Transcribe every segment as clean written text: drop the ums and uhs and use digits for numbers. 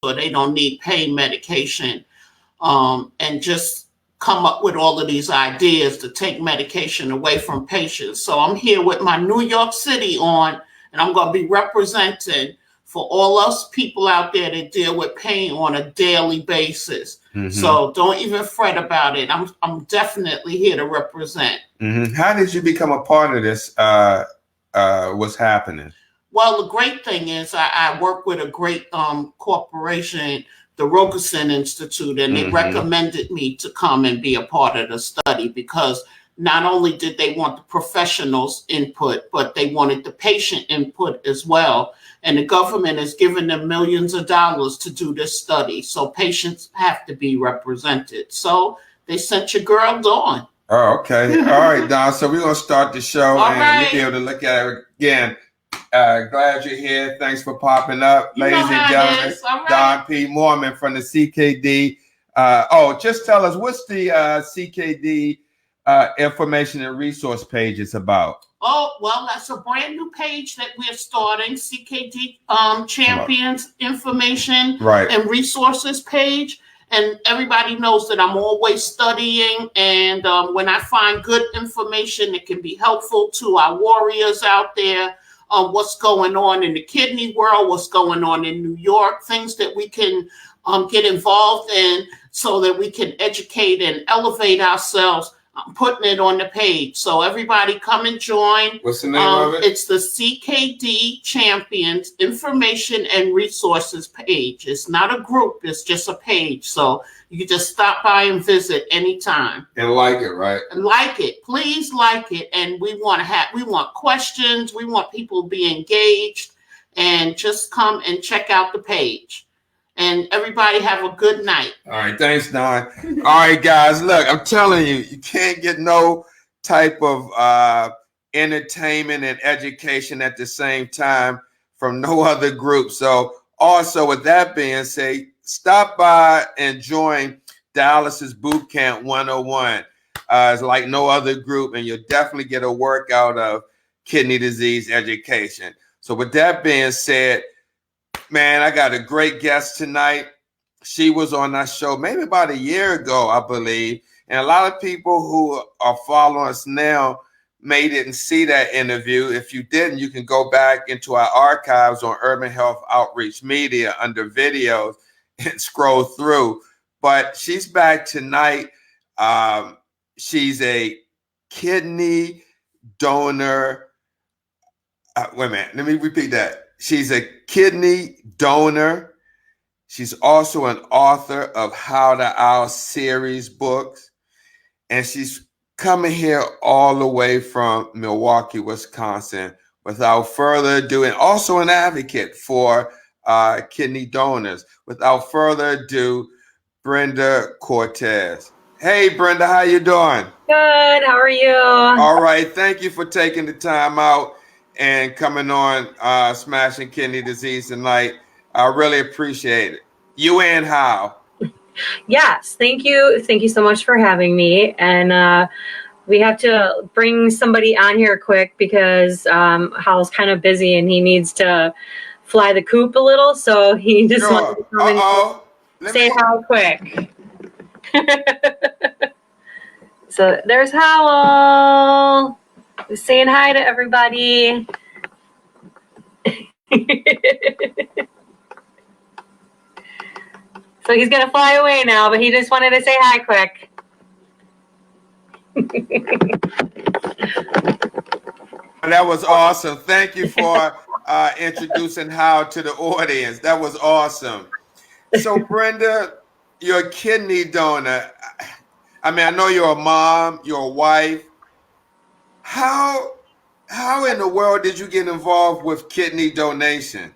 or they don't need pain medication, and just come up with all of these ideas to take medication away from patients. So I'm here with my New York City on, and I'm going to be representing for all us people out there that deal with pain on a daily basis. Mm-hmm. So don't even fret about it. I'm definitely here to represent. Mm-hmm. How did you become a part of this? What's happening? Well, the great thing is I work with a great corporation, the Rogerson Institute, and they recommended me to come and be a part of the study because not only did they want the professionals' input, but they wanted the patient input as well. And the government has given them millions of dollars to do this study. So patients have to be represented. So they sent your girl Dawn. Oh, okay. All right, Dawn. So we're going to start the show and you'll be able to look at it again. Glad you're here. Thanks for popping up. Ladies and gentlemen, Dawn P. Mormon from the CKD. Just tell us, what's the CKD information and resource page is about? Oh, well, that's a brand new page that we're starting, CKD Champions Information and Resources page. And everybody knows that I'm always studying. And when I find good information that can be helpful to our warriors out there, what's going on in the kidney world, what's going on in New York, things that we can get involved in so that we can educate and elevate ourselves. I'm putting it on the page. So everybody come and join. What's the name of it? It's the CKD Champions Information and Resources page. It's not a group. It's just a page. So you can just stop by and visit anytime. And like it, right? Like it. Please like it. And we want questions. We want people to be engaged. And just come and check out the page. And everybody have a good night. All right. Thanks, Dawn. All right, guys. Look, I'm telling you, you can't get no type of entertainment and education at the same time from no other group. So also with that being said, stop by and join Dialysis Bootcamp 101. It's like no other group, and you'll definitely get a workout of kidney disease education. So with that being said, man, I got a great guest tonight. She was on our show maybe about a year ago, I believe. And a lot of people who are following us now may didn't see that interview. If you didn't, you can go back into our archives on Urban Health Outreach Media under videos and scroll through. But she's back tonight. She's a kidney donor. Wait a minute, let me repeat that. She's a kidney donor. She's also an author of Howl The Owl series books. And she's coming here all the way from Milwaukee, Wisconsin. Without further ado, and also an advocate for kidney donors. Without further ado, Brenda Cortez. Hey, Brenda, how you doing? Good. How are you? All right. Thank you for taking the time out and coming on Smashing Kidney Disease tonight. I really appreciate it. You and Howl. Yes. Thank you. Thank you so much for having me. And we have to bring somebody on here quick because Howl's kind of busy and he needs to fly the coop a little. So he just wanted to come and say hi quick. So there's Howl. He's saying hi to everybody. So he's going to fly away now, but he just wanted to say hi quick. That was awesome. Thank you for introducing Howl to the audience. That was awesome. So, Brenda, you're a kidney donor. I mean, I know you're a mom, you're a wife. How in the world did you get involved with kidney donation?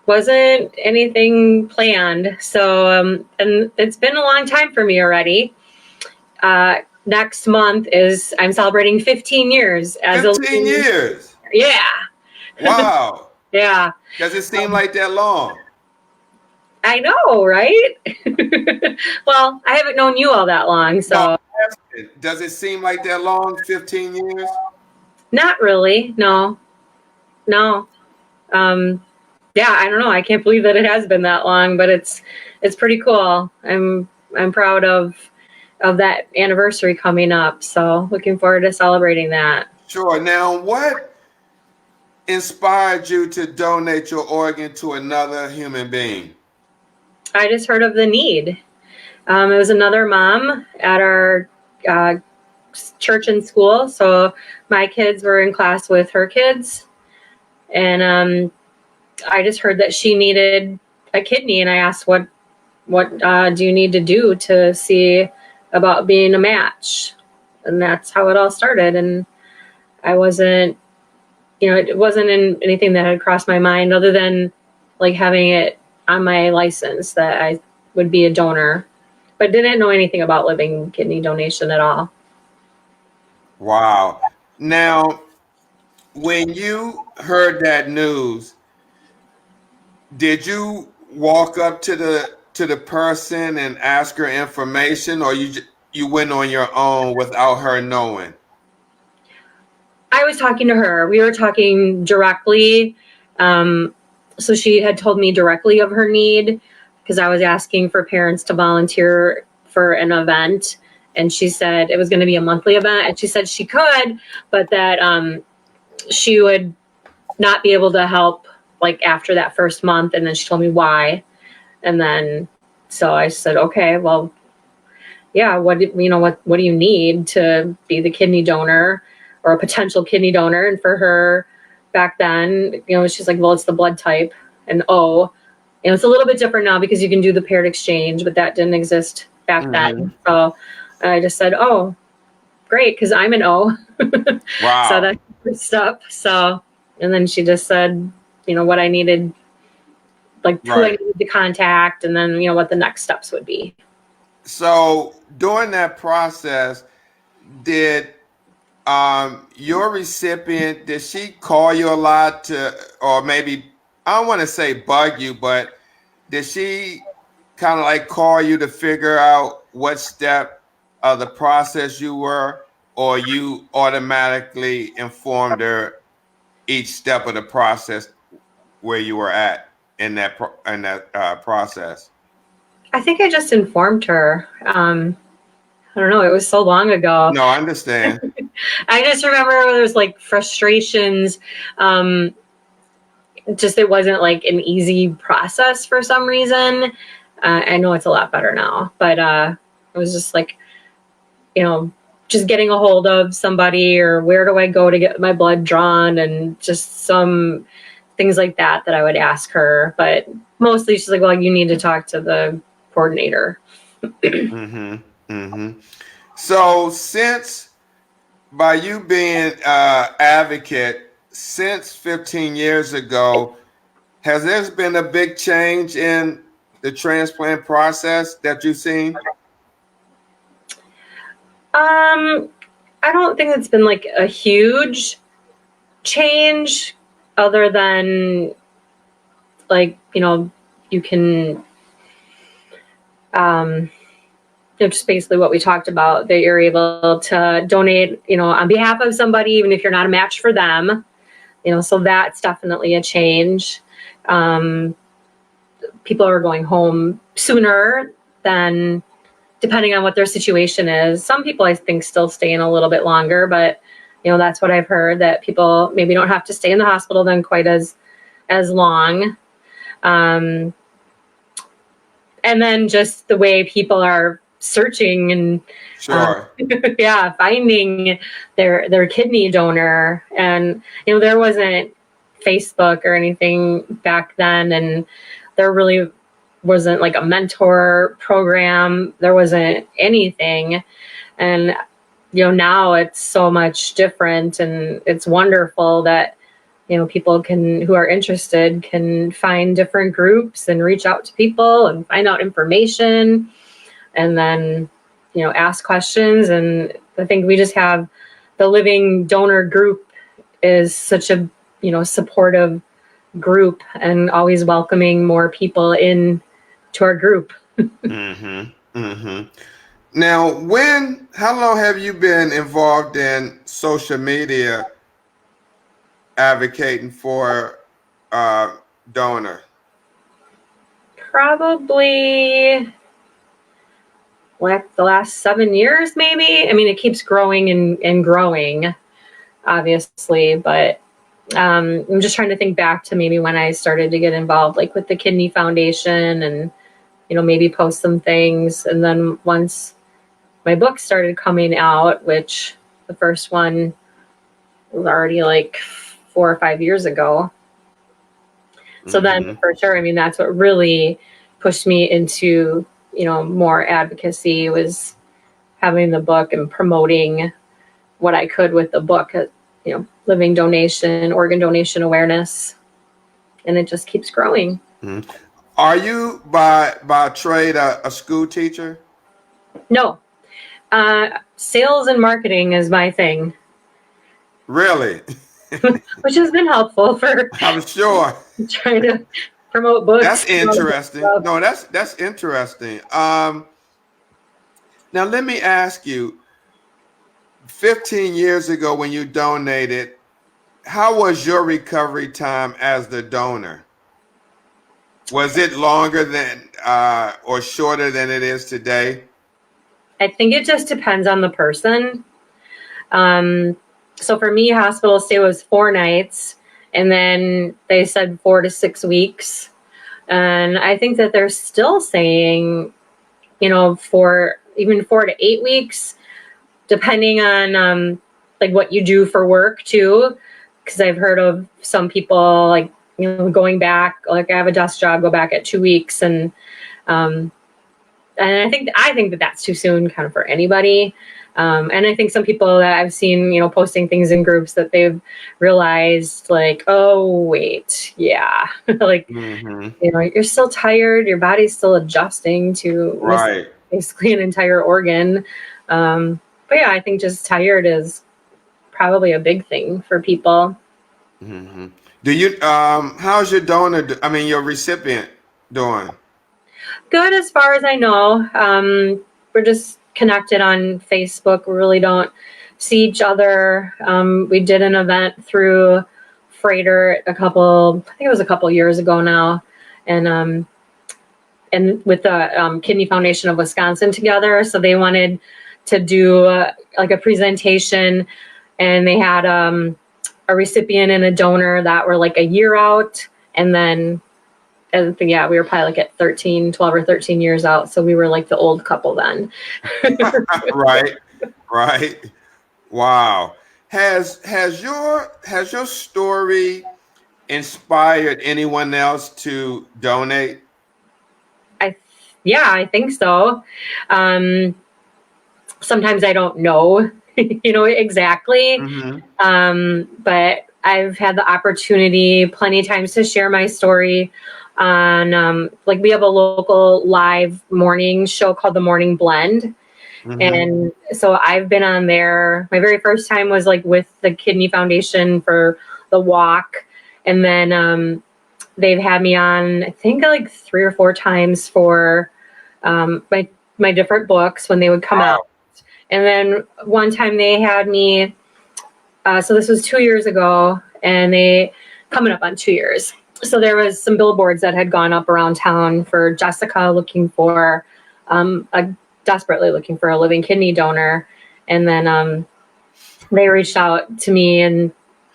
Wasn't anything planned. So, and it's been a long time for me already. Next month I'm celebrating 15 years as 15 years? Yeah. Wow. Yeah. Does it seem like that long? I know, right? Well, I haven't known you all that long, so. Does it seem like that long, 15 years? Not really, no. Yeah, I don't know. I can't believe that it has been that long, but it's pretty cool. I'm proud of that anniversary coming up, so looking forward to celebrating that. Sure. Now, what inspired you to donate your organ to another human being? I just heard of the need. It was another mom at our church and school. So my kids were in class with her kids. And I just heard that she needed a kidney. And I asked, what do you need to do to see about being a match? And that's how it all started. And I wasn't, it wasn't in anything that had crossed my mind other than like having it on my license that I would be a donor, but didn't know anything about living kidney donation at all. Wow. Now, when you heard that news, did you walk up to the person and ask her information, or you went on your own without her knowing? I was talking to her. We were talking directly. So she had told me directly of her need because I was asking for parents to volunteer for an event. And she said it was going to be a monthly event. And she said she could, but that she would not be able to help like after that first month. And then she told me why. And then, so I said, okay, well, yeah, what do you need to be the kidney donor or a potential kidney donor? And for her back then, she's like, well, it's the blood type and O. And it's a little bit different now because you can do the paired exchange, but that didn't exist back then. So I just said, oh, great, because I'm an O. Wow. So that's good stuff. So, and then she just said, what I needed, like who I needed to contact, and then, what the next steps would be. So during that process, did your recipient, did she call you a lot or maybe, I don't want to say bug you, but did she kind of like call you to figure out what step of the process you were, or you automatically informed her each step of the process where you were at in that process? I think I just informed her. I don't know. It was so long ago. No, I understand. I just remember there was like frustrations. Just it wasn't like an easy process for some reason. I know it's a lot better now, but it was just like, just getting a hold of somebody, or where do I go to get my blood drawn, and just some things like that I would ask her. But mostly she's like, well, you need to talk to the coordinator. Mm-hmm. Mm-hmm. So since, by you being advocate, since 15 years ago, has there been a big change in the transplant process that you've seen? I don't think it's been like a huge change, other than like, you can, just basically what we talked about, that you're able to donate, on behalf of somebody, even if you're not a match for them, so that's definitely a change. People are going home sooner than, depending on what their situation is. Some people, I think, still stay in a little bit longer, but that's what I've heard, that people maybe don't have to stay in the hospital then quite as long. And then just the way people are searching and Sure. finding their kidney donor. And there wasn't Facebook or anything back then, and there really wasn't like a mentor program. There wasn't anything. And now it's so much different, and it's wonderful that people who are interested can find different groups and reach out to people and find out information, and then ask questions. And I think we just have the Living Donor group is such a supportive group, and always welcoming more people in to our group. Mm-hmm. Mm-hmm. Now, how long have you been involved in social media advocating for donor? Probably like the last 7 years, maybe. I mean, it keeps growing and growing, obviously, but I'm just trying to think back to maybe when I started to get involved, like with the Kidney Foundation, and maybe post some things. And then once my book started coming out, which the first one was already like 4 or 5 years ago. So then for sure, I mean, that's what really pushed me into, more advocacy, was having the book and promoting what I could with the book, living donation, organ donation awareness. And it just keeps growing. Mm-hmm. Are you by trade a school teacher? No. Sales and marketing is my thing. Really? Which has been helpful for, I'm sure, trying to promote books. That's interesting. No, that's interesting. Now let me ask you, 15 years ago when you donated, how was your recovery time as the donor? Was it longer than or shorter than it is today? I think it just depends on the person. So for me, hospital stay was 4 nights, and then they said 4 to 6 weeks. And I think that they're still saying, for even 4 to 8 weeks, depending on like what you do for work too. Because I've heard of some people like, going back, like I have a desk job, go back at 2 weeks. And I think that that's too soon kind of for anybody. And I think some people that I've seen, posting things in groups that they've realized like, oh, wait, yeah. Like, you're still tired. Your body's still adjusting to basically an entire organ. But yeah, I think just tired is probably a big thing for people. Mm-hmm. Do you, how's your donor, your recipient doing? Good, as far as I know. We're just connected on Facebook. We really don't see each other. We did an event through Freighter I think it was a couple years ago now. And with the Kidney Foundation of Wisconsin together. So they wanted to do like a presentation, and they had a recipient and a donor that were like a year out, and then we were probably like at 12 or 13 years out, so we were like the old couple then. Right. Wow. Has your story inspired anyone else to donate? I think so. Sometimes I don't know, exactly. But I've had the opportunity plenty of times to share my story on, like, we have a local live morning show called The Morning Blend. And so I've been on there. My very first time was like with the Kidney Foundation for the walk. And then they've had me on, I think, like 3 or 4 times for my different books when they would come out. And then one time they had me, so this was 2 years ago, and they coming up on 2 years. So there was some billboards that had gone up around town for Jessica looking for, desperately looking for a living kidney donor. And then they reached out to me and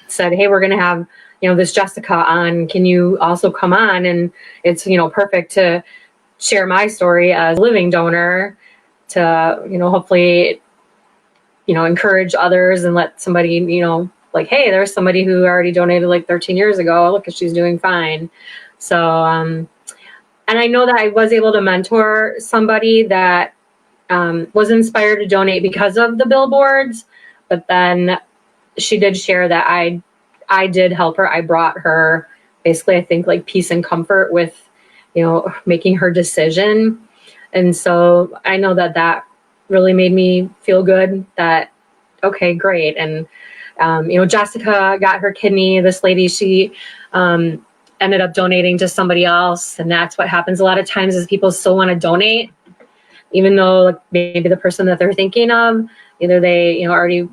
said, hey, we're going to have, this Jessica on. Can you also come on? And it's, perfect to share my story as a living donor to, hopefully, encourage others and let somebody, like, hey, there's somebody who already donated like 13 years ago. Look, she's doing fine. So, and I know that I was able to mentor somebody that was inspired to donate because of the billboards, but then she did share that I did help her. I brought her basically, I think, like peace and comfort with, making her decision. And so I know that really made me feel good that, okay, great. And, Jessica got her kidney. This lady, she ended up donating to somebody else. And that's what happens a lot of times is people still want to donate, even though like, maybe the person that they're thinking of, either they, already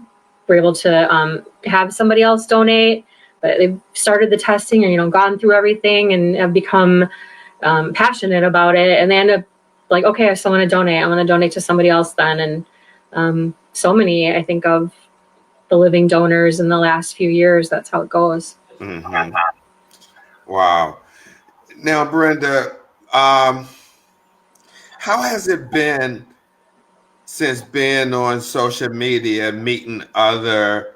were able to have somebody else donate, but they've started the testing or, gone through everything and have become passionate about it. And they end up like, okay, I still want to donate. I want to donate to somebody else then. And so many, I think, of the living donors in the last few years, that's how it goes. Wow. Now, Brenda, how has it been since being on social media, meeting other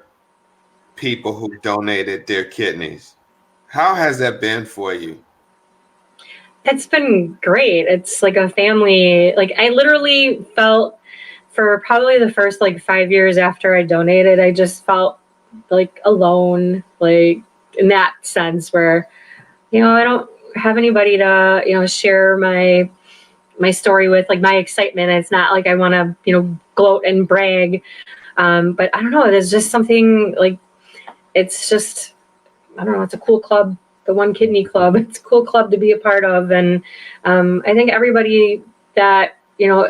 people who donated their kidneys? How has that been for you? It's been great. It's like a family. Like I literally felt for probably the first like 5 years after I donated, I just felt like alone, like in that sense where, I don't have anybody to, share my story with, like my excitement. It's not like I want to, gloat and brag. But I don't know. There's just something like, it's just, I don't know. It's a cool club, the One Kidney Club. It's a cool club to be a part of. And I think everybody that,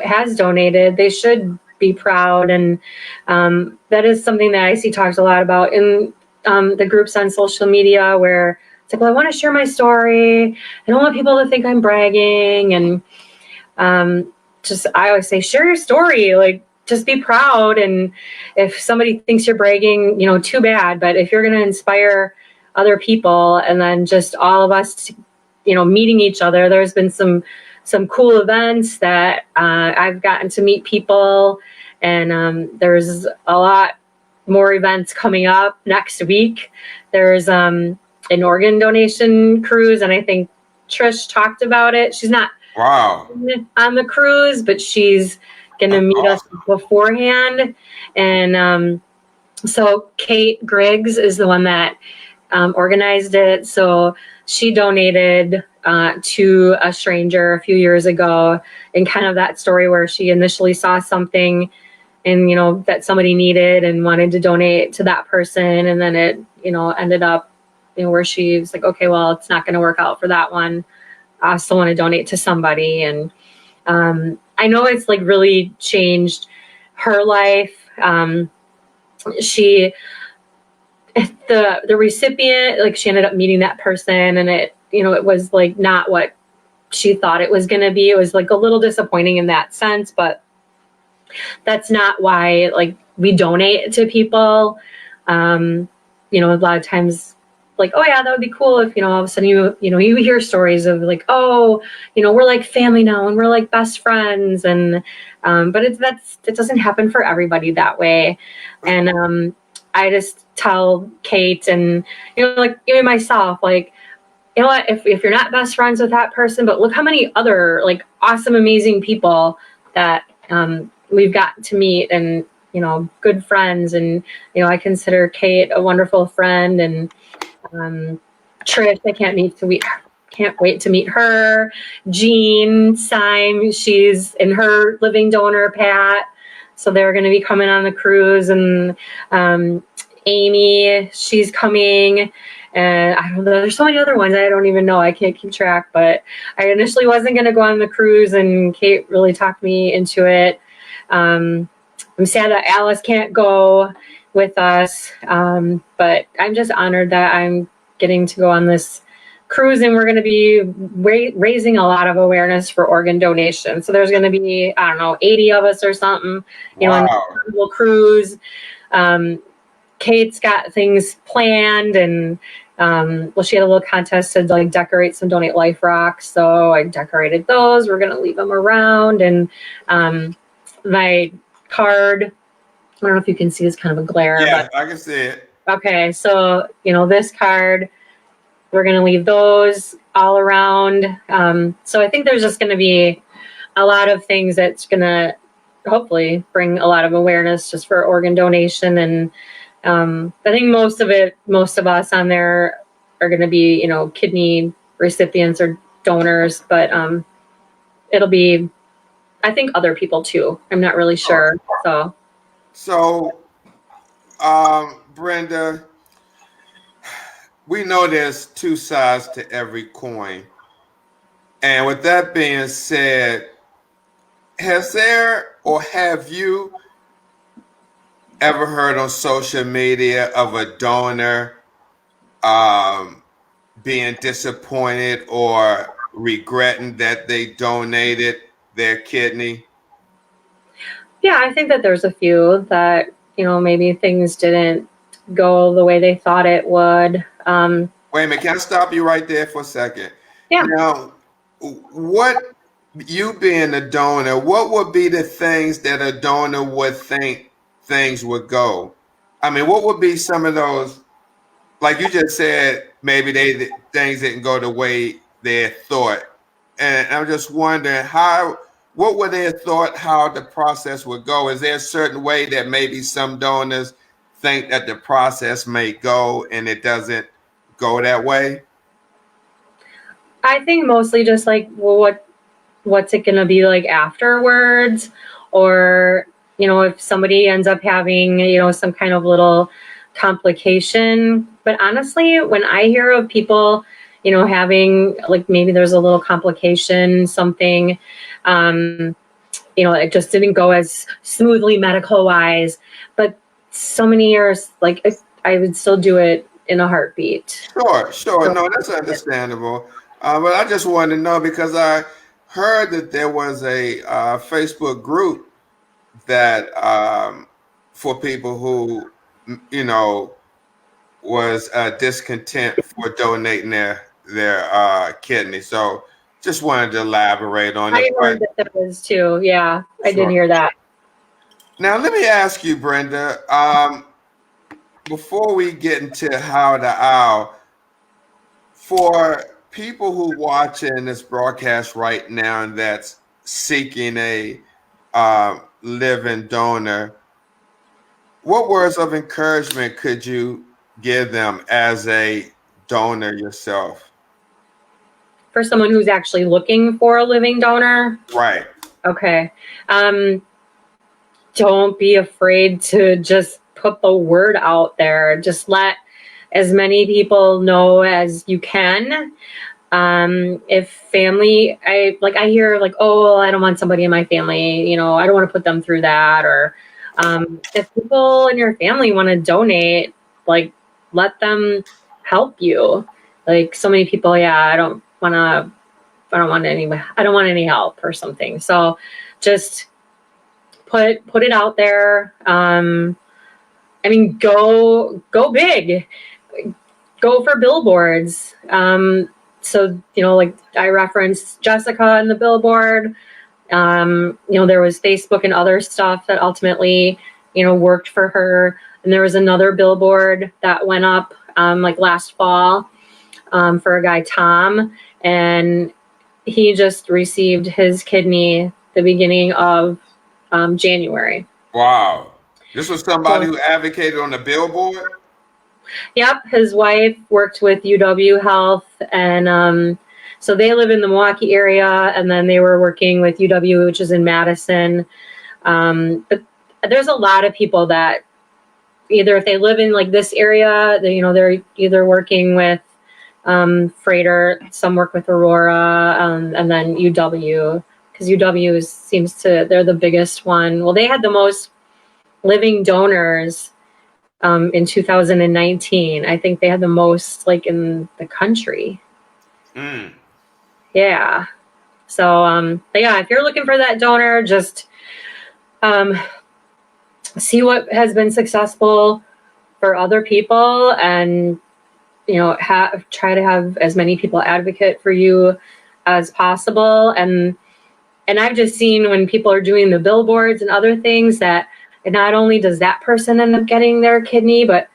has donated, they should be proud. And that is something that I see talked a lot about in the groups on social media where it's like, well, I want to share my story. I don't want people to think I'm bragging. And I always say, share your story, like just be proud. And if somebody thinks you're bragging, too bad. But if you're going to inspire other people and then just all of us, meeting each other, there's been some cool events that I've gotten to meet people. And there's a lot more events coming up next week. There's an organ donation cruise. And I think Trish talked about it. She's not on the cruise, but she's going to meet us beforehand. And so Kate Griggs is the one that organized it. So she donated to a stranger a few years ago, and kind of that story where she initially saw something and, that somebody needed and wanted to donate to that person. And then it, ended up, where she was like, okay, well, it's not going to work out for that one. I still want to donate to somebody. And I know it's like really changed her life. The recipient, like she ended up meeting that person and it, it was like not what she thought it was going to be. It was like a little disappointing in that sense, but that's not why like we donate to people. You know, a lot of times like, oh yeah, that would be cool if, you know, all of a sudden you hear stories of like, oh, you know, we're like family now and we're like best friends. And but it doesn't happen for everybody that way. And I just tell Kate and, you know, like even myself, like, you know what, if you're not best friends with that person, but look how many other like awesome, amazing people that we've got to meet, and, you know, good friends. And, you know, I consider Kate a wonderful friend, and Trish, I can't wait to meet her. Jean Syme, she's in her living donor, Pat. So they're going to be coming on the cruise, and Amy, she's coming. And I don't know, there's so many other ones I don't even know. I can't keep track, but I initially wasn't going to go on the cruise, and Kate really talked me into it. I'm sad that Alice can't go with us, but I'm just honored that I'm getting to go on this cruise, and we're going to be raising a lot of awareness for organ donation. So there's going to be, I don't know, 80 of us or something, you know, on a little cruise. Kate's got things planned, and well, she had a little contest to like decorate some Donate Life rocks, so I decorated those. We're gonna leave them around, and my card, I don't know if you can see, it's kind of a glare. Yeah, but I can see it. Okay, so you know, this card, we're gonna leave those all around. So I think there's just gonna be a lot of things that's gonna hopefully bring a lot of awareness just for organ donation. And I think most of us on there are going to be, you know, kidney recipients or donors, but it'll be, I think, other people too. I'm not really sure. So, Brenda, we know there's two sides to every coin. And with that being said, has there or have you ever heard on social media of a donor being disappointed or regretting that they donated their kidney? Yeah, I think that there's a few that, you know, maybe things didn't go the way they thought it would. Wait a minute, can I stop you right there for a second? Yeah. Now, what, you being a donor, what would be the things that a donor would think things would go? I mean, what would be some of those, like you just said, maybe things didn't go the way they had thought. And I'm just wondering what would they have thought how the process would go? Is there a certain way that maybe some donors think that the process may go and it doesn't go that way? I think mostly just like, well, what's it going to be like afterwards? Or, you know, if somebody ends up having, you know, some kind of little complication. But honestly, when I hear of people, you know, having like, maybe there's a little complication, something, you know, it just didn't go as smoothly medical wise, but so many years, like I would still do it in a heartbeat. Sure. No, that's understandable. But I just wanted to know, because I heard that there was a Facebook group that for people who, you know, was discontent for donating their kidney. So just wanted to elaborate on it. I heard that there was too. Yeah, I did hear that. Now, let me ask you, Brenda, before we get into Howl the Owl, for people who watching this broadcast right now and that's seeking a living donor, what words of encouragement could you give them as a donor yourself? For someone who's actually looking for a living donor? Right. Okay. Don't be afraid to just put the word out there. Just let as many people know as you can. If family, I hear like, oh, I don't want somebody in my family, you know, I don't want to put them through that. Or if people in your family want to donate, like, let them help you. Like, so many people, I don't want any help or something. So just put it out there. I mean, go big, go for billboards. So, you know, like I referenced Jessica in the billboard. You know, there was Facebook and other stuff that ultimately, you know, worked for her. And there was another billboard that went up like last fall for a guy, Tom, and he just received his kidney the beginning of January. Wow. This was somebody who advocated on the billboard? Yep, his wife worked with UW Health, and so they live in the Milwaukee area, and then they were working with UW, which is in Madison. But there's a lot of people that either if they live in like this area, they, you know, they're either working with Freighter, some work with Aurora, and then UW, because UW seems to, they're the biggest one. Well, they had the most living donors in 2019. I think they had the most like in the country. Yeah. So, but yeah, if you're looking for that donor, just see what has been successful for other people, and you know, try to have as many people advocate for you as possible. And I've just seen when people are doing the billboards and other things that not only does that person end up getting their kidney, but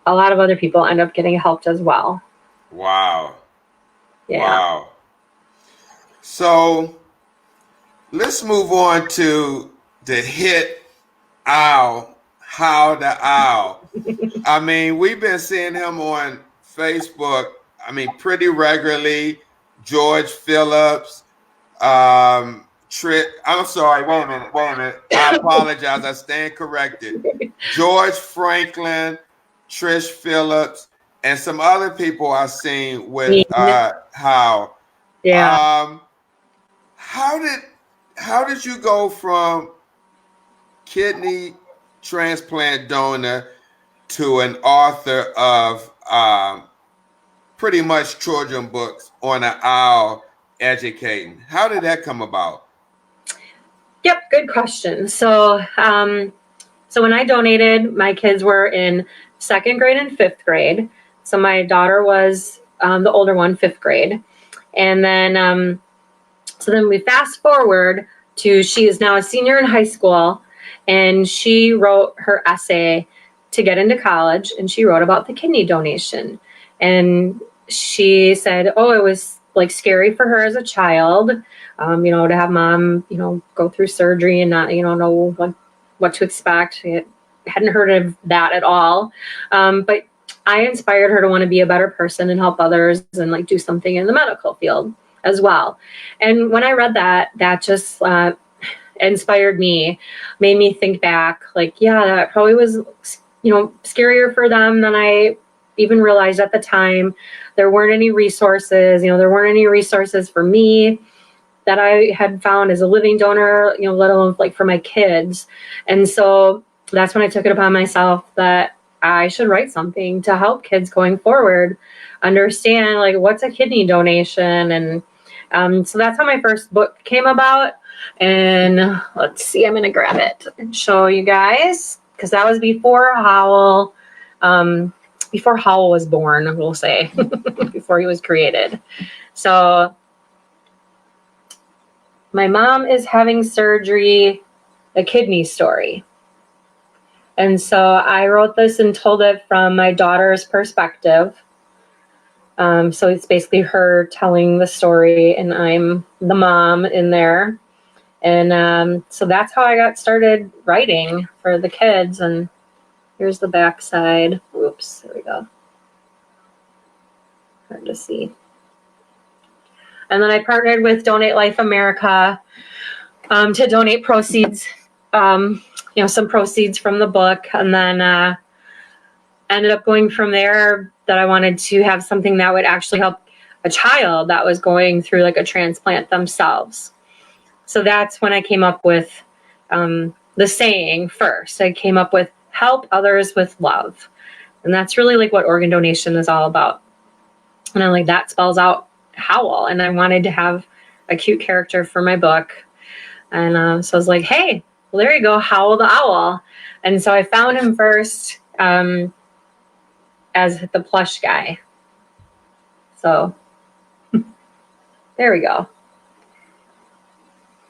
a lot of other people end up getting helped as well. Wow. Yeah. Wow. So let's move on to the hit Howl the Owl. I mean, we've been seeing him on Facebook, I mean, pretty regularly. George Phillips, I'm sorry, wait a minute. I apologize. I stand corrected. George Franklin, Trish Phillips, and some other people I've seen with Howl. Yeah. How did you go from kidney transplant donor to an author of pretty much children books on an owl educating? How did that come about? Yep, good question. So, so when I donated, my kids were in 2nd grade and 5th grade. So my daughter was the older one, 5th grade. And then, so then we fast forward to, she is now a senior in high school, and she wrote her essay to get into college, and she wrote about the kidney donation. And she said, oh, it was like scary for her as a child, you know, to have mom, you know, go through surgery and not, you know what to expect. I hadn't heard of that at all. But I inspired her to want to be a better person and help others and like do something in the medical field as well. And when I read that, that just inspired me, made me think back, like, yeah, that probably was, you know, scarier for them than I even realized at the time. There weren't any resources, you know, there weren't any resources for me that I had found as a living donor, you know, let alone like for my kids. And so that's when I took it upon myself that I should write something to help kids going forward understand like what's a kidney donation. And so that's how my first book came about. And let's see, I'm gonna grab it and show you guys, because that was before Howl was born, we'll say, before he was created. So my mom is having surgery, a kidney story. And so I wrote this and told it from my daughter's perspective. So it's basically her telling the story, and I'm the mom in there. And so that's how I got started writing for the kids. And here's the back side. Oops, there we go. Hard to see. And then I partnered with Donate Life America to donate proceeds, you know, some proceeds from the book. And then ended up going from there that I wanted to have something that would actually help a child that was going through like a transplant themselves. So that's when I came up with the saying first. I came up with help others with love. And that's really like what organ donation is all about. And I'm like, that spells out Howl. And I wanted to have a cute character for my book. And so I was like, hey, well, there you go, Howl the Owl. And so I found him first as the plush guy. So there we go.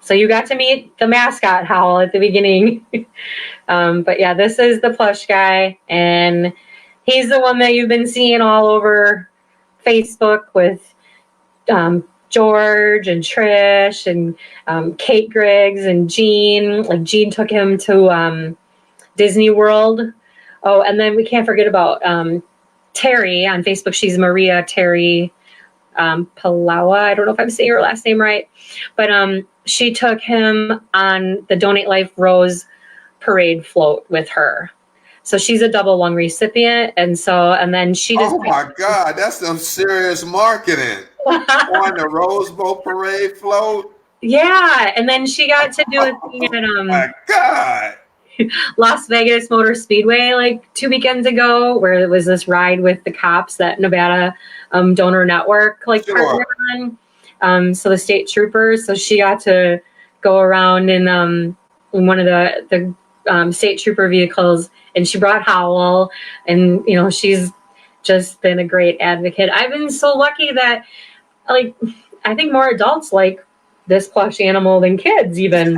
So you got to meet the mascot Howl at the beginning. But yeah, this is the plush guy. And he's the one that you've been seeing all over Facebook with George and Trish and Kate Griggs and Jean. Like Jean took him to Disney World. Oh, and then we can't forget about Terry on Facebook. She's Maria Terry Palawa. I don't know if I'm saying her last name right, but she took him on the Donate Life Rose Parade float with her. So she's a double lung recipient, and then she just. Oh my God, that's some serious marketing. On the Rose Bowl Parade float. Yeah, and then she got to do a thing at my God. Las Vegas Motor Speedway like 2 weekends ago, where it was this ride with the cops that Nevada Donor Network partnered on. So the state troopers. So she got to go around in one of the state trooper vehicles, and she brought Howl, and she's just been a great advocate. I've been so lucky that I think more adults like this plush animal than kids even.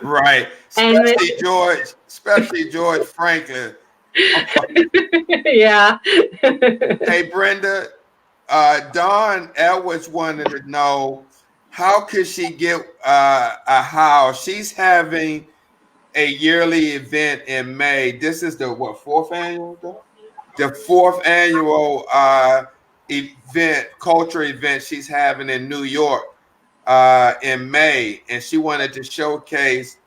Right. Especially George Franklin. Yeah. Hey, Brenda, Dawn Edwards wanted to know, how could she get a Howl? She's having a yearly event in May. This is the fourth annual? The fourth annual event, culture event she's having in New York in May, and she wanted to showcase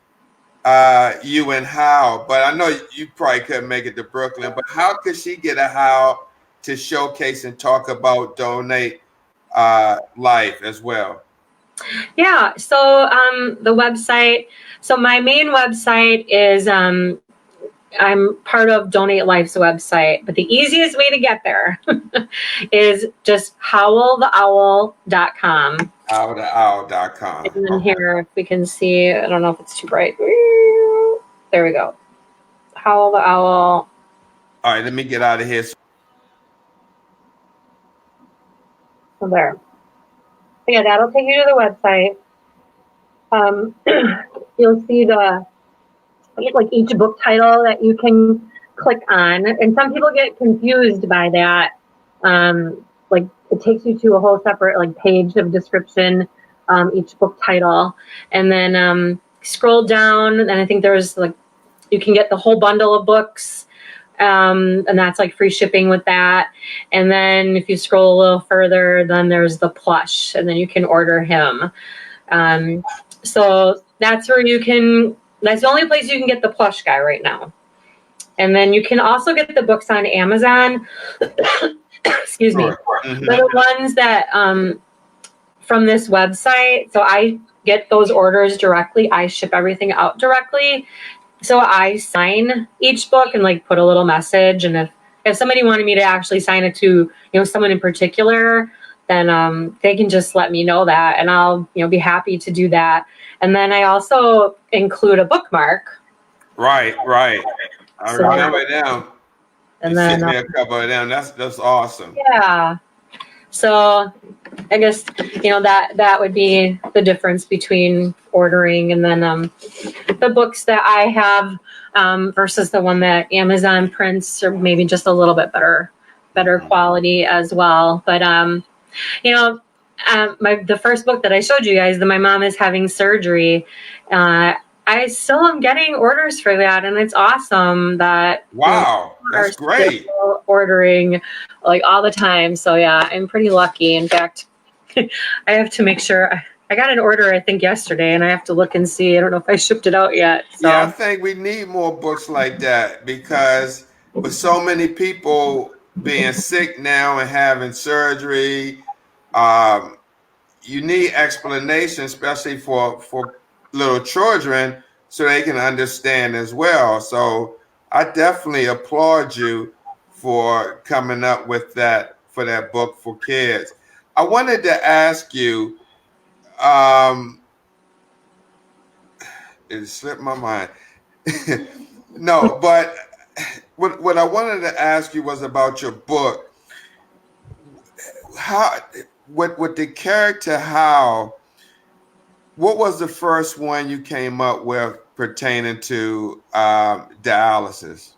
you and Howl. But I know you probably couldn't make it to Brooklyn, but how could she get a Howl to showcase and talk about Donate Life as well? Yeah, so the website, so my main website is I'm part of Donate Life's website, but the easiest way to get there is just howltheowl.com. Howltheowl.com. And then here, if we can see, I don't know if it's too bright. There we go. Howl the Owl. All right, let me get out of here. So there. Yeah, that'll take you to the website. You'll see each book title that you can click on, and some people get confused by that. It takes you to a whole separate page of description, each book title, and then scroll down, and I think there's you can get the whole bundle of books, and that's free shipping with that. And then if you scroll a little further, then there's the plush, and then you can order him. So that's where that's the only place you can get the plush guy right now. And then you can also get the books on Amazon. Excuse me. Mm-hmm. They're the ones that from this website. So I get those orders directly. I ship everything out directly. So I sign each book and put a little message. And if somebody wanted me to actually sign it to someone in particular, then they can just let me know that, and I'll be happy to do that. And then I also include a bookmark. Right. I remember now. And then sent me a couple of them. That's awesome. Yeah. So I guess that would be the difference between ordering and then the books that I have versus the one that Amazon prints, or maybe just a little bit better quality as well. But the first book that I showed you guys, my mom is having surgery. I still am getting orders for that, and it's awesome that that's great. Ordering all the time. So yeah, I'm pretty lucky. In fact, I have to make sure. I got an order I think yesterday, and I have to look and see. I don't know if I shipped it out yet. So. Yeah, I think we need more books like that, because with so many people being sick now and having surgery, you need explanation, especially for little children, so they can understand as well. So I definitely applaud you for coming up with that for that book for kids. I wanted to ask you, It slipped my mind. No, but what I wanted to ask you was about your book. How, with the character Howl, what was the first one you came up with pertaining to dialysis?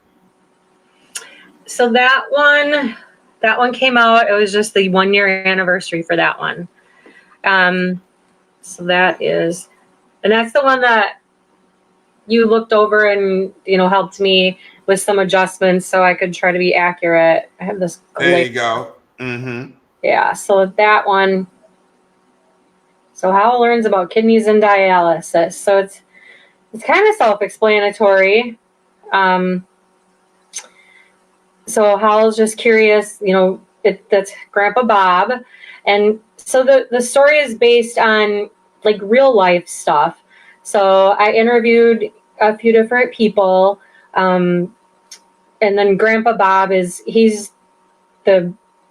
So that one came out. It was just the 1-year anniversary for that one. So that is, and that's the one that you looked over and, you know, helped me with some adjustments so I could try to be accurate. I have this. There you go. Mm-hmm. Yeah. So that one. So Howl learns about kidneys and dialysis. So it's kind of self-explanatory. So Howl's just curious, you know, that's Grandpa Bob. And so the story is based on like real life stuff. So I interviewed a few different people. And then Grandpa Bob he's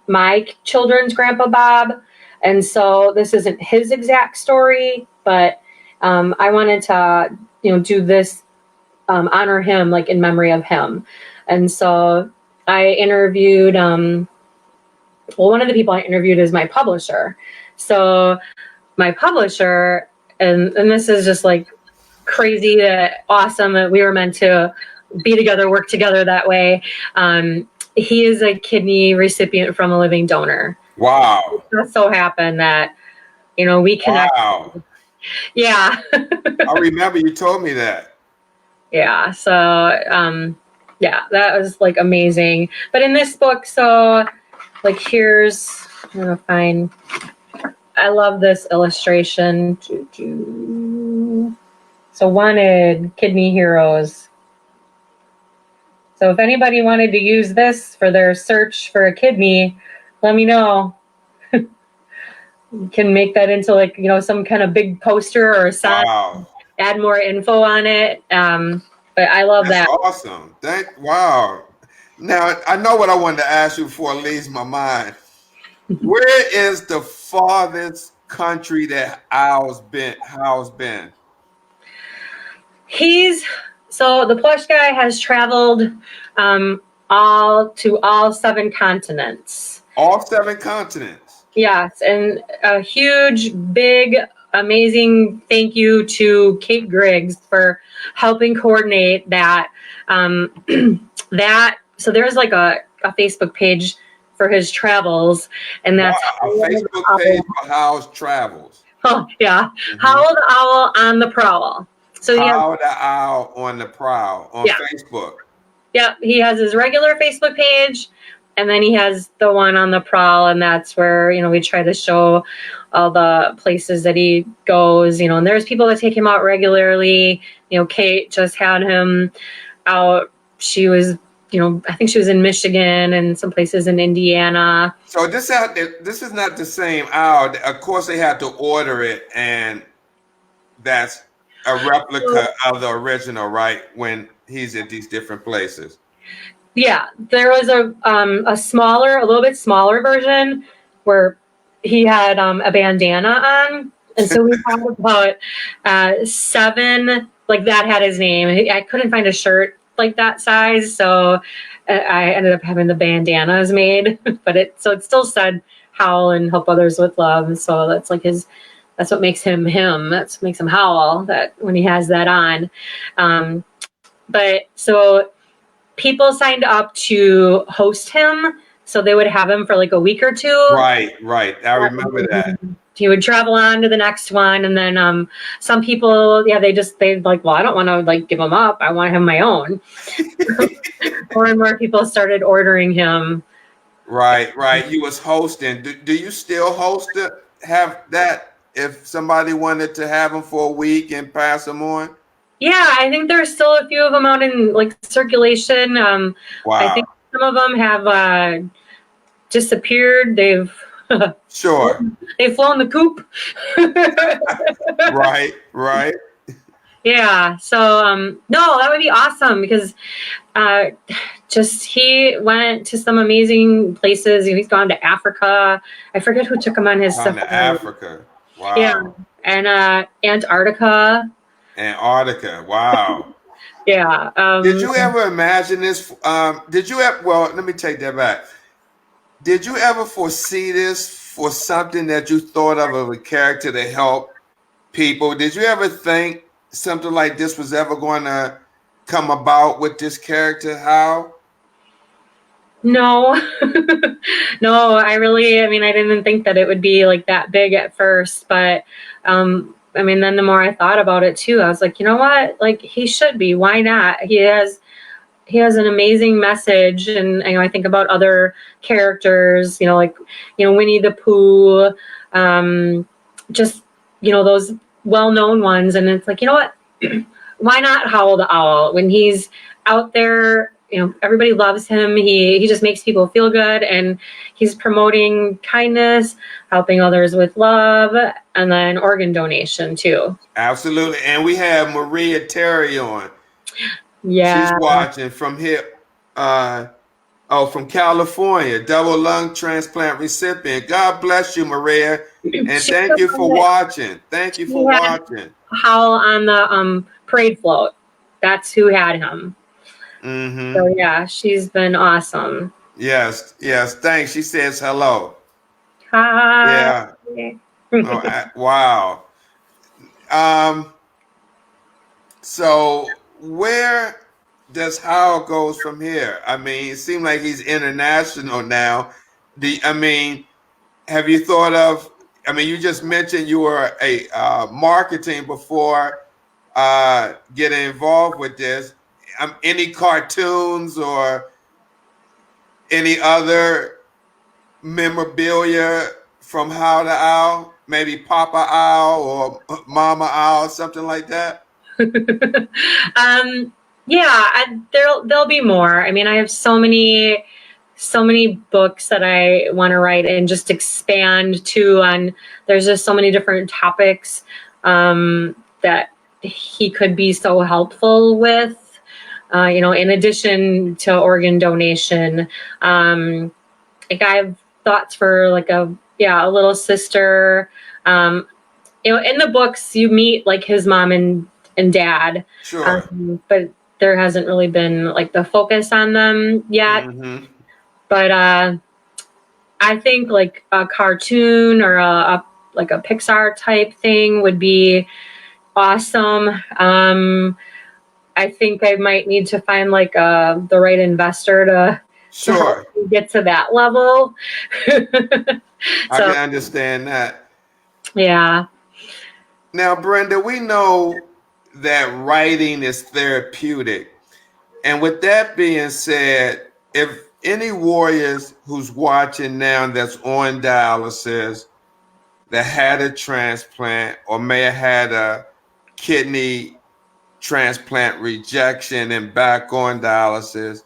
my children's Grandpa Bob. And so this isn't his exact story, but I wanted to, you know, do this, honor him, like in memory of him. And so I interviewed, one of the people I interviewed is my publisher. So my publisher, and this is just like crazy, awesome that we were meant to be together, work together that way. He is a kidney recipient from a living donor. Wow. It just so happened that, you know, we connected. Wow. Yeah. I remember you told me that. Yeah. So, yeah, that was like amazing. But in this book, so like here's, I'm gonna find, I love this illustration. So wanted kidney heroes. So if anybody wanted to use this for their search for a kidney, let me know. You can make that into like, you know, some kind of big poster or a sign. Wow. Add more info on it. But I love That's that. awesome. Wow. Now I know what I wanted to ask you before it leaves my mind. Where is the farthest country that Howl's been? So the plush guy has traveled all 7 continents. All 7 continents. Yes, and a huge, big, amazing thank you to Kate Griggs for helping coordinate that. So there's like a Facebook page for his travels, and that's a Facebook page for Howl's travels. Oh yeah, mm-hmm. Howl the Owl on the Prowl. So Howl the Owl on the Prowl on Facebook. Yeah, he has his regular Facebook page, and then he has the one on the Prowl, and that's where, you know, we try to show all the places that he goes, you know, and there's people that take him out regularly. You know, Kate just had him out. She was, you know, I think she was in Michigan and some places in Indiana. So this is not the same owl. Of course, they had to order it, and that's a replica of the original, right? When he's at these different places. Yeah, there was a little bit smaller version where he had a bandana on, and so we had about 7, like that had his name. I couldn't find a shirt like that size, so I ended up having the bandanas made. But it still said Howl and help others with love. So that's like that's what makes him him. That's what makes him Howl. That when he has that on, but so. People signed up to host him, so they would have him for like a week or 2. Right. I remember that. He would travel on to the next one, and then some people, they like, well, I don't want to like give him up. I want him my own. More and more people started ordering him. Right. You was hosting. Do you still host it? Have that if somebody wanted to have him for a week and pass them on? Yeah, I think there's still a few of them out in like circulation. Wow. I think some of them have disappeared. They've sure. They've flown the coop. Right. Yeah. So no, that would be awesome because he went to some amazing places. He's gone to Africa. I forget who took him on his safari. To Africa. Wow. Yeah, and Antarctica. Antarctica. Wow. Yeah. Did you ever imagine this? Did you ever? Well, let me take that back. Did you ever foresee this for something that you thought of a character to help people? Did you ever think something like this was ever going to come about with this character? How? No, no, I mean, I didn't think that it would be like that big at first, but, I mean, then the more I thought about it too, I was like, you know what? Like, he should be. Why not? He has an amazing message. And I think about other characters, like, Winnie the Pooh, just, those well-known ones. And it's like, you know what? Why not Howl the Owl? When he's out there, everybody loves him. He just makes people feel good, and he's promoting kindness, helping others with love, and then organ donation too. Absolutely. And we have Maria Terry on. Yeah. She's watching from here. From California, double lung transplant recipient. God bless you, Maria. And thank you for watching. Thank you for watching. Howl on the parade float. That's who had him. Mm-hmm. So yeah, she's been awesome. Yes. Thanks. She says hello. Hi. Yeah. Wow. So where does Howl goes from here? I mean, it seems like he's international now. Have you thought of? I mean, you just mentioned you were a marketing before getting involved with this. Any cartoons or any other memorabilia from Howl the Owl? Maybe Papa Owl or Mama Owl, something like that? Yeah, there'll be more. I mean, I have so many books that I want to write and just expand to on. There's just so many different topics that he could be so helpful with. In addition to organ donation, like I have thoughts for like a little sister. In the books you meet like his mom and dad. Sure. But there hasn't really been like the focus on them yet. Mm-hmm. But I think like a cartoon or a Pixar type thing would be awesome. I think I might need to find like the right investor to Sure. to get to that level. I can understand that. Yeah. Now, Brenda, we know that writing is therapeutic. And with that being said, if any warriors who's watching now that's on dialysis, that had a transplant or may have had a kidney transplant rejection and back on dialysis,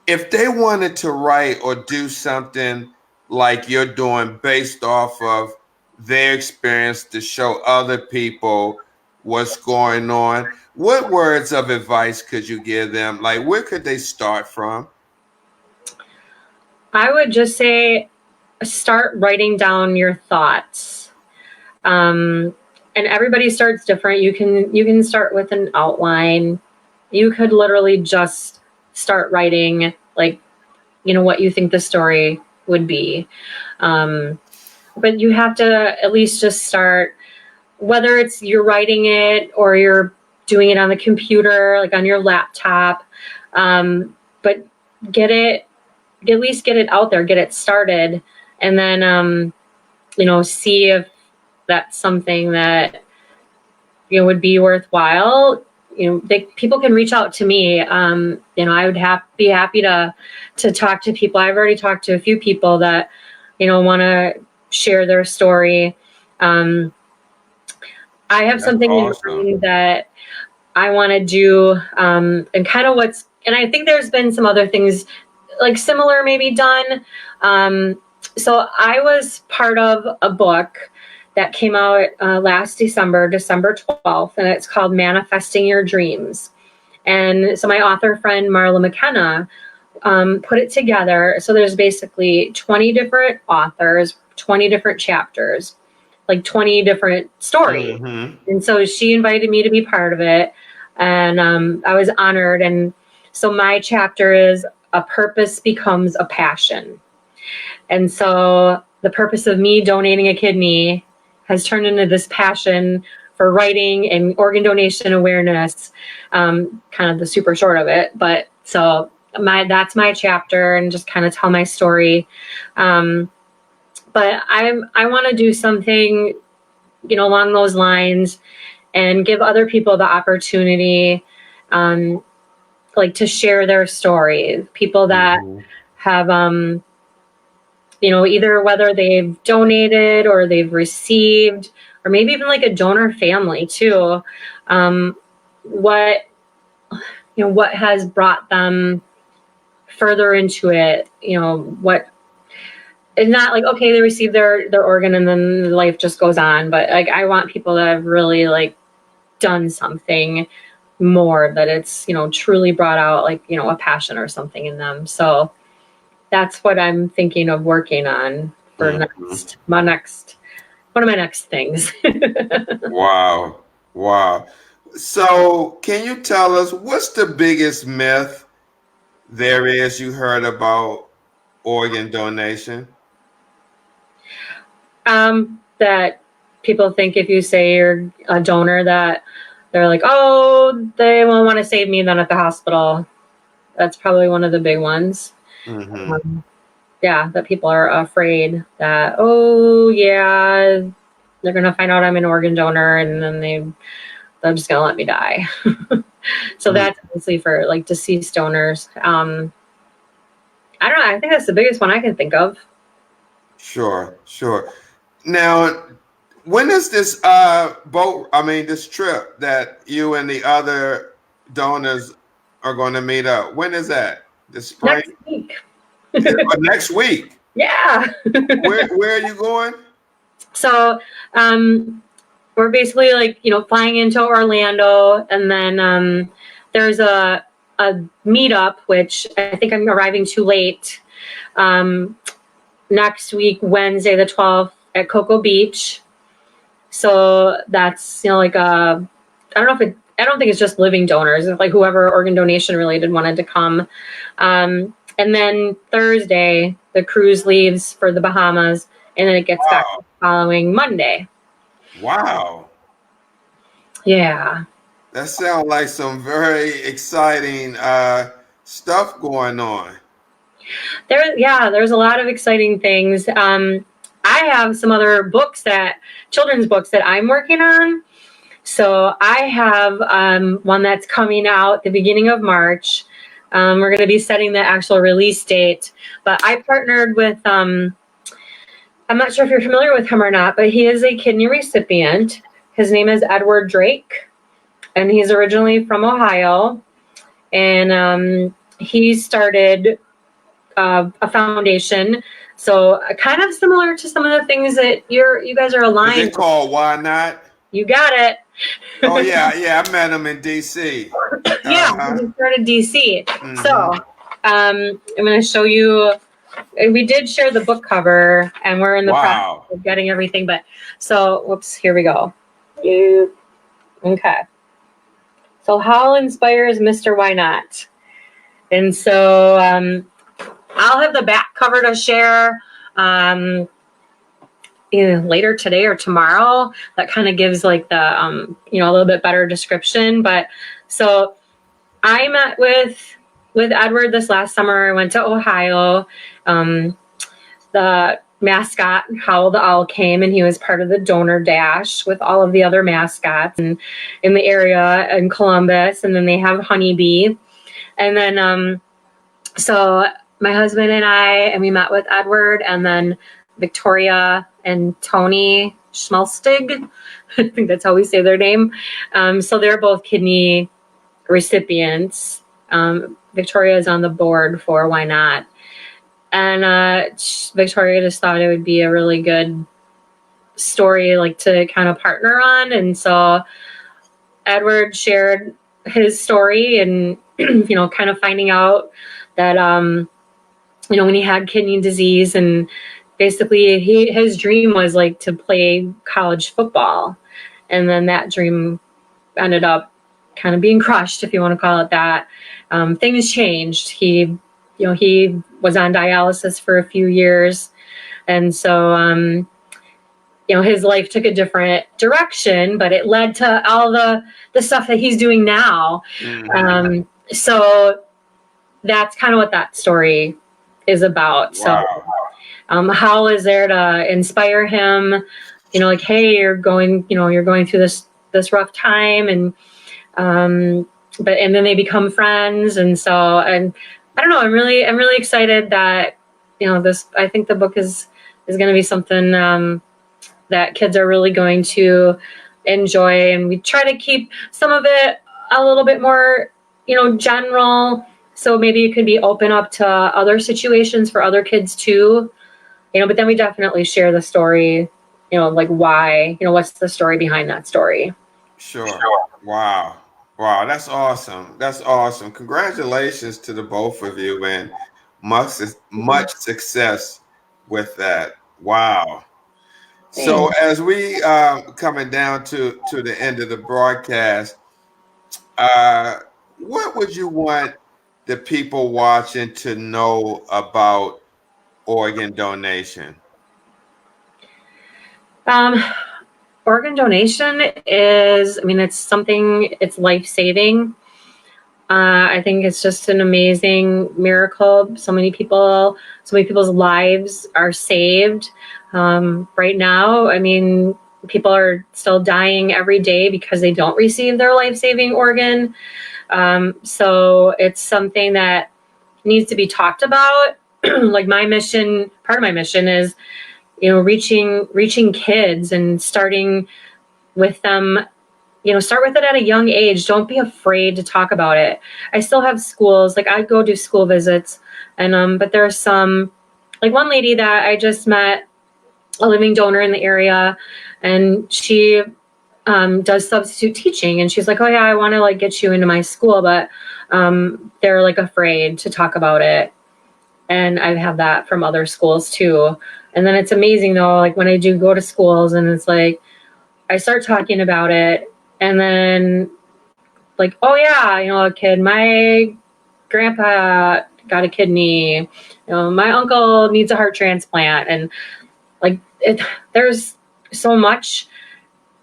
if they wanted to write or do something like you're doing based off of their experience to show other people what's going on, what words of advice could you give them? Like, where could they start from? I would just say start writing down your thoughts. And everybody starts different. You can start with an outline. You could literally just start writing like, what you think the story would be. But you have to at least just start, whether it's you're writing it or you're doing it on the computer, like on your laptop. But at least get it out there, get it started, and then, see if that's something that, would be worthwhile. People can reach out to me. I would be happy to talk to people. I've already talked to a few people that, want to share their story. I have something in mind that I want to do, and kind of and I think there's been some other things like similar maybe done. So I was part of a book that came out last December 12th, and it's called Manifesting Your Dreams. And so my author friend, Marla McKenna, put it together. So there's basically 20 different authors, 20 different chapters like 20 different stories. And so she invited me to be part of it. And I was honored. And so my chapter is A Purpose Becomes a Passion. And so the purpose of me donating a kidney has turned into this passion for writing and organ donation awareness, kind of the super short of it. But so that's my chapter, and just kind of tell my story. But I want to do something, along those lines, and give other people the opportunity, like to share their story. People that have, either whether they've donated or they've received, or maybe even like a donor family too. What has brought them further into it? What it's not like, okay, they receive their organ and then life just goes on. But like, I want people that have really like done something more, that it's, truly brought out like, a passion or something in them. So that's what I'm thinking of working on for one of my next things. Wow. So can you tell us, what's the biggest myth there is you heard about organ donation? That people think if you say you're a donor, that they're like, oh, they won't want to save me then at the hospital. That's probably one of the big ones. That people are afraid that, oh yeah, they're going to find out I'm an organ donor and then they're just going to let me die. So that's obviously for like deceased donors. I don't know. I think that's the biggest one I can think of. Sure. Now, when is this this trip that you and the other donors are going to meet up? When is that? This spring? Next week. Next week? Yeah. Where are you going? So, we're basically like, flying into Orlando, and then there's a meetup, which I think I'm arriving too late, next week, Wednesday the 12th at Cocoa Beach. So that's, like I don't think it's just living donors. It's like whoever organ donation related wanted to come. And then Thursday, the cruise leaves for the Bahamas, and then it gets back the following Monday. Wow. Yeah. That sounds like some very exciting stuff going on. There's a lot of exciting things. I have some other children's books that I'm working on. So I have one that's coming out at the beginning of March. We're going to be setting the actual release date. But I partnered with, I'm not sure if you're familiar with him or not, but he is a kidney recipient. His name is Edward Drake, and he's originally from Ohio. And he started a foundation. So kind of similar to some of the things that you guys are aligned. Is it called Why Not? You got it. Oh yeah, I met him in DC. Yeah, he started DC. So I'm going to show you. We did share the book cover, and we're in the process of getting everything. But so, whoops, here we go. Okay. So Howl inspires Mr. Why Not, and so I'll have the back cover to share either later today or tomorrow. That kind of gives like the a little bit better description. But so I met with Edward this last summer. I went to Ohio. The mascot, Howl the Owl, came, and he was part of the donor dash with all of the other mascots in the area in Columbus. And then they have Honeybee. And then so my husband and we met with Edward, and then Victoria and Tony Schmalstig. I think that's how we say their name. So they're both kidney recipients. Victoria is on the board for Why Not. And Victoria just thought it would be a really good story like to kind of partner on. And so Edward shared his story and, kind of finding out that, when he had kidney disease and basically his dream was like to play college football. And then that dream ended up kind of being crushed, if you want to call it that. Things changed. He was on dialysis for a few years. And so, his life took a different direction, but it led to all the stuff that he's doing now. Mm-hmm. So that's kind of what that story is about. Wow. So Howl is there to inspire him, like, hey, you're going through this rough time, and and then they become friends. And so, and I don't know, I'm really excited that, I think the book is going to be something that kids are really going to enjoy. And we try to keep some of it a little bit more, general. So maybe it could be open up to other situations for other kids too, but then we definitely share the story, like why, what's the story behind that story. Sure. Wow. That's awesome. Congratulations to the both of you, and much success with that. Wow. So as we coming down to the end of the broadcast, what would you want the people watching to know about organ donation? Organ donation is, it's life-saving. I think it's just an amazing miracle. So many people's lives are saved. Right now, people are still dying every day because they don't receive their life-saving organ. So it's something that needs to be talked about. Like part of my mission is, reaching kids and starting with them, start with it at a young age. Don't be afraid to talk about it. I still have schools, like I go do school visits, and but there's some, like one lady that I just met, a living donor in the area, and she does substitute teaching, and she's like, oh yeah, I want to like get you into my school, but they're like afraid to talk about it. And I have that from other schools too. And then it's amazing though, like when I do go to schools and it's like, I start talking about it, and then like, oh yeah, a kid, my grandpa got a kidney, my uncle needs a heart transplant. And like there's so much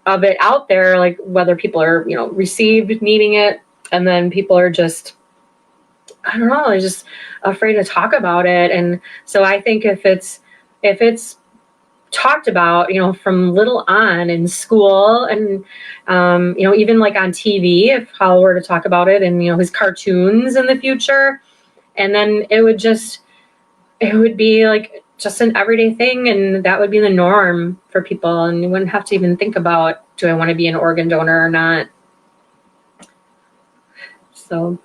of it out there, like whether people are, received needing it, and then people are just, I don't know, they're just afraid to talk about it. And so I think if it's talked about, from little on in school, and even like on TV, if Howl were to talk about it, and his cartoons in the future, and then it would be like just an everyday thing, and that would be the norm for people, and you wouldn't have to even think about, do I want to be an organ donor or not? So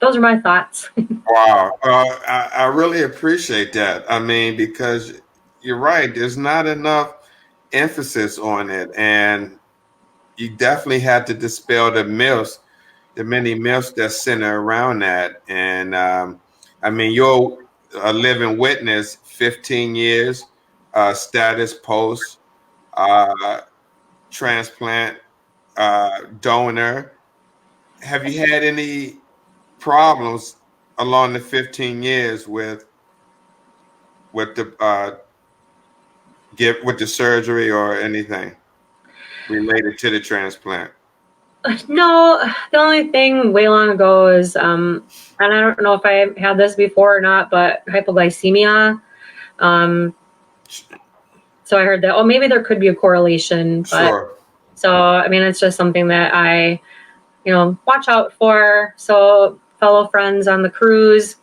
those are my thoughts. Wow. I really appreciate that. Because you're right, there's not enough emphasis on it, and you definitely had to dispel the many myths that center around that. And you're a living witness, 15 years status post transplant donor. Have you had any problems along the 15 years with the surgery or anything related to the transplant? No, the only thing way long ago is, and I don't know if I had this before or not, but hypoglycemia. So I heard that, maybe there could be a correlation, but sure. So, it's just something that I, watch out for. So fellow friends on the cruise,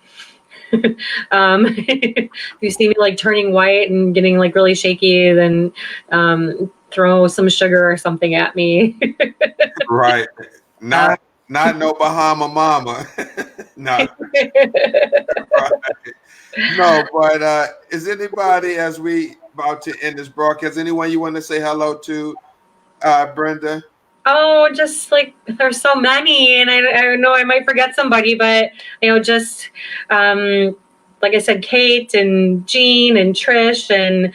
if you see me like turning white and getting like really shaky, then throw some sugar or something at me. Right. Not no Bahama mama. No. Right. No, but is anybody, as we about to end this broadcast, anyone you want to say hello to, Brenda? Oh, just like there's so many, and I know I might forget somebody, but just like I said, Kate and Jean and Trish and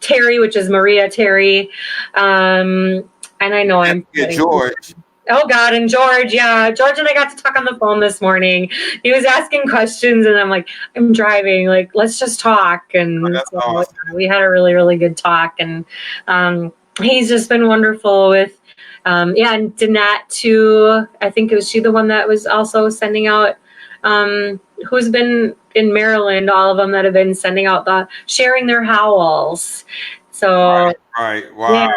Terry, which is Maria Terry. And I know I'm George. Oh God, and George, yeah. George and I got to talk on the phone this morning. He was asking questions and I'm like, I'm driving, like, let's just talk. And so awesome. We had a really, really good talk. And he's just been wonderful with, and Danette too. I think it was she the one that was also sending out, who's been in Maryland, all of them that have been sending out sharing their howls. So, right. Wow. Yeah.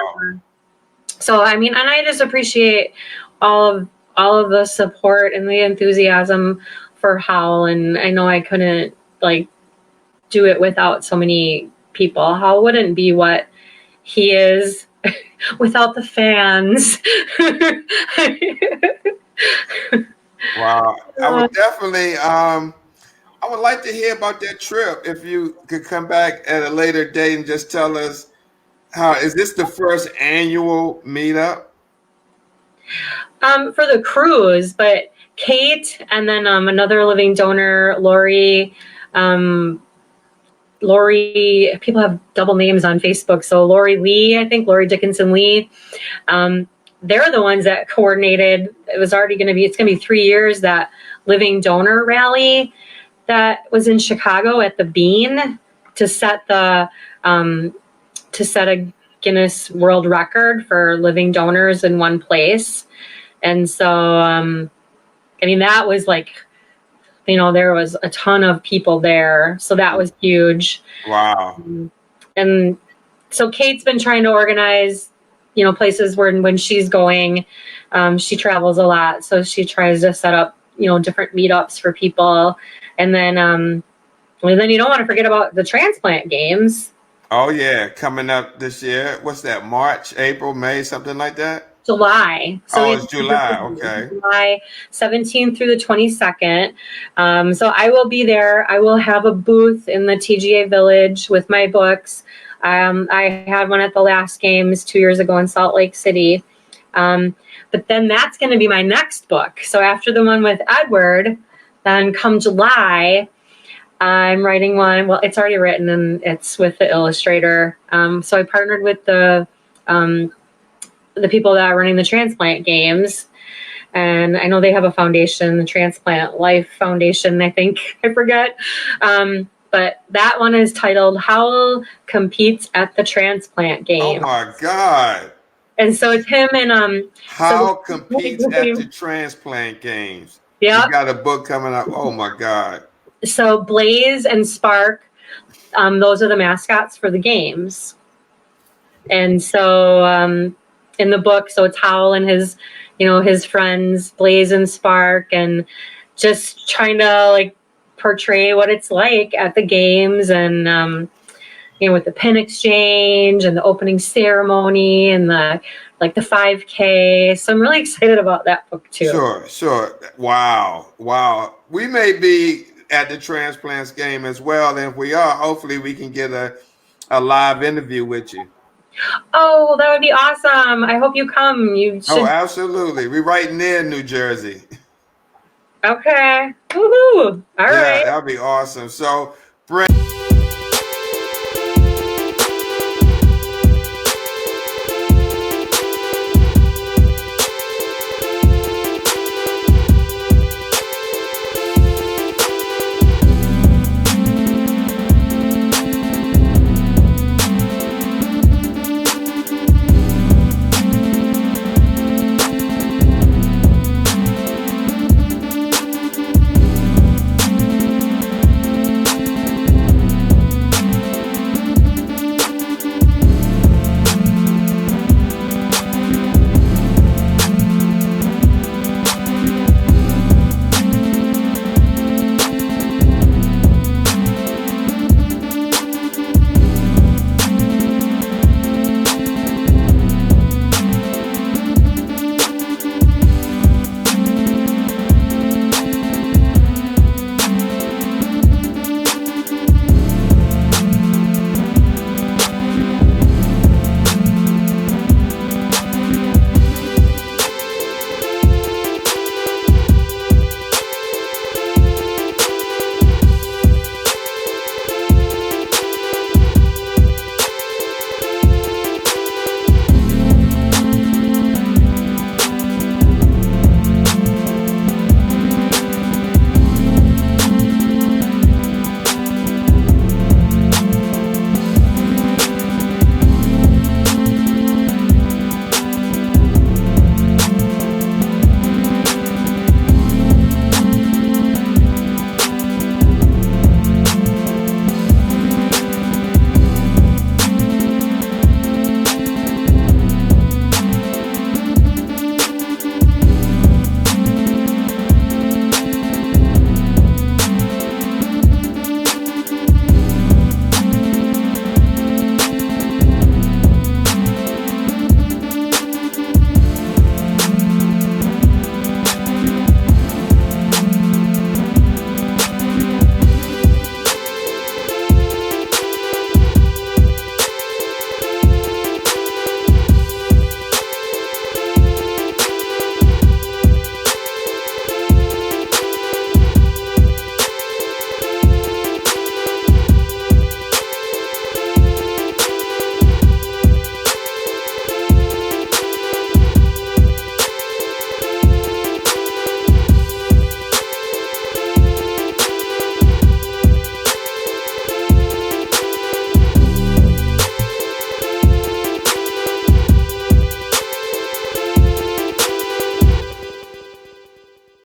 So, I mean, and I just appreciate all of the support and the enthusiasm for Howl. And I know I couldn't like do it without so many people. Howl wouldn't be what he is without the fans. Wow. I would definitely, I would like to hear about that trip. If you could come back at a later date and just tell us, is this the first annual meetup? For the cruise, but Kate and then another living donor, Lori, people have double names on Facebook. So Lori Lee, I think Lori Dickinson Lee, they're the ones that coordinated. It's going to be 3 years, that living donor rally that was in Chicago at the Bean to set a Guinness World Record for living donors in one place. And so, I mean, that was like, there was a ton of people there. So that was huge. Wow. And so Kate's been trying to organize, places where when she's going, she travels a lot. So she tries to set up, different meetups for people. And then you don't want to forget about the transplant games. Oh yeah, coming up this year. What's that? March, April, May, something like that? July. So it's July. Okay. July 17th through the 22nd. So I will be there. I will have a booth in the TGA Village with my books. I had one at the last games 2 years ago in Salt Lake City. But then that's going to be my next book. So after the one with Edward, then come July, I'm writing one. Well, it's already written and it's with the illustrator. So I partnered with the people that are running the transplant games. And I know they have a foundation, the Transplant Life Foundation, I think. I forget. But that one is titled Howl Competes at the Transplant Game. Oh my God. And so it's him and Howl competes at the transplant games. Yeah. You got a book coming up. Oh my God. So Blaze and Spark, those are the mascots for the games. And so in the book, so it's Howl and his friends, Blaze and Spark, and just trying to like portray what it's like at the games and with the pin exchange and the opening ceremony and the 5K. So I'm really excited about that book too. Sure. Wow. We may be at the transplants game as well. And if we are, hopefully we can get a live interview with you. Oh, that would be awesome. I hope you come. You should. Oh, absolutely. We're right near New Jersey. Okay. Woohoo. All right. That'd be awesome. So, Brenda.